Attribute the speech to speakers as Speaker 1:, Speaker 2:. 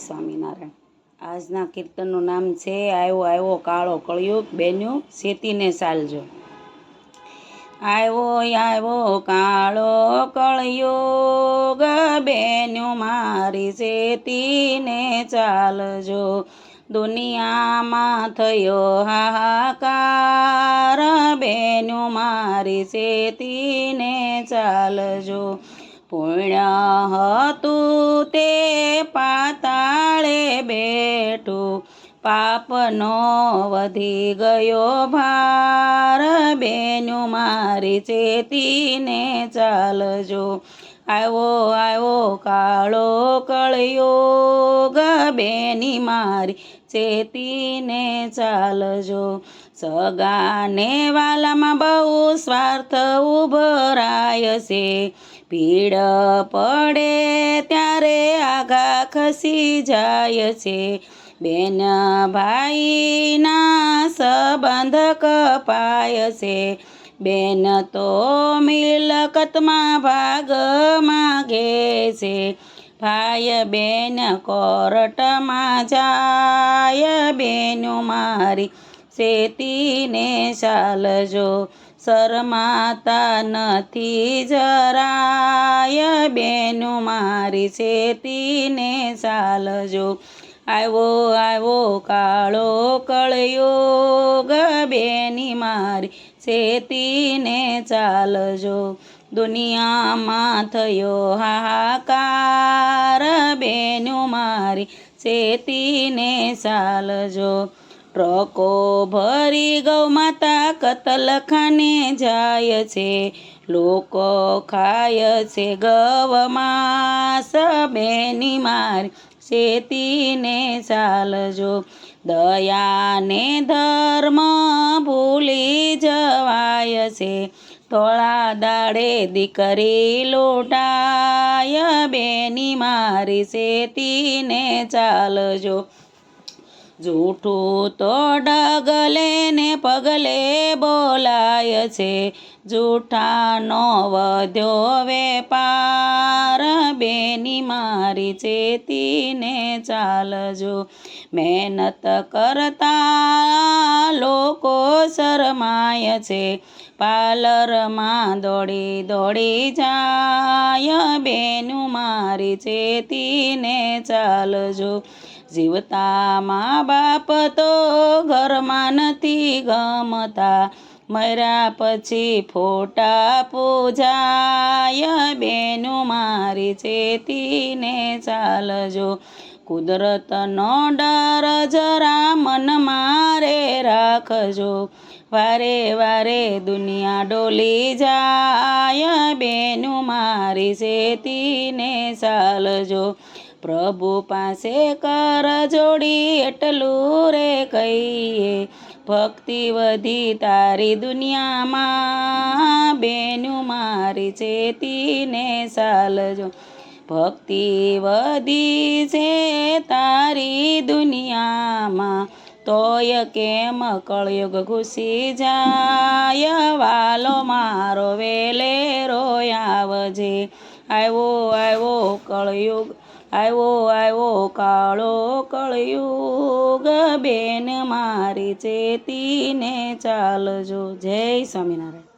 Speaker 1: સ્વામિનારાયણ। આજના કીર્તનનું નામ છે આવ્યો આવ્યો કાળો કળિયુગ બેન્યું સેતીને ચાલજો। આવ્યો આવ્યો કાળો કળિયુગ બેન્યું મારી સેતીને ચાલજો। દુનિયામાં થયો હાહાકાર બેન્યું મારી સેતીને ચાલજો। પુણ્ય હતું તે પાતાળે બેઠું પાપનો વધી ગયો ભાર બેન્યું મારી સેતીને ચાલજો। આવ્યો આવ્યો કાળો કળિયુગ બેની મારી સેતીને ચાલજો। સગાને વાલામાં બહુ સ્વાર્થ ઉભરાય છે, ભીડ પડે ત્યારે આઘા ખસી જાય છે। બેન ભાઈના સંબંધ કપાય છે, બેન તો મિલકતમાં ભાગ માગે છે। ભાઈ બેન કોર્ટમાં જાય બેનું મારી સેતીને ચાલજો। શરમાતા નથી જરાય બેનું મારી સેતીને ચાલજો। આવ્યો આવ્યો કાળો કળિયુગ બેની મારી સેતીને ચાલજો। દુનિયામાં થયો હાહાકાર બેનું મારી સેતીને ચાલજો। ટ્રકો ભરી ગૌ માતા કતલખાને જાય છે, લોકો ખાય છે ગૌમાંસ બેની મારી સેતીને ચાલજો। દયાને ધર્મ ભૂલી જવાય છે, થોડા દાડે દીકરી લૂંટાય બેની મારી સેતીને ચાલજો। જૂઠું તો ડગલે ને પગલે બોલાય છે, જૂઠાનો વધ્યો વેપાર બેની મારી સેતીને ચાલજો। મહેનત કરતા લોકો શરમાય છે, પાર્લરમાં દોડી દોડી જાય બેનું મારી સેતીને ચાલજો। જીવતા મા બાપ તો ઘરમાં નથી ગમતા, મર્યા પછી ફોટા પૂજાય બેનું મારી સેતીને ચાલજો। કુદરતનો ડર જરા મનમાં રે રાખજો, વારે વારે દુનિયા ડોલી જાય બેનું મારી સેતીને ચાલજો। પ્રભુ પાસે કર જોડી એટલું રે કહીએ, ભક્તિ વધી તારી દુનિયામાં બેનું મારી સેતીને ચાલજો। ભક્તિ વધી છે તારી દુનિયામાં, તોય કેમ કળિયુગ ઘૂસી જાય વાલો મારો વેલેરો આવજે। આવ્યો આવ્યો કળિયુગ આવ્યો આવ્યો કાળો કળિયુગ બેન મારી સેતીને ચાલજો। જય સ્વામિનારાયણ।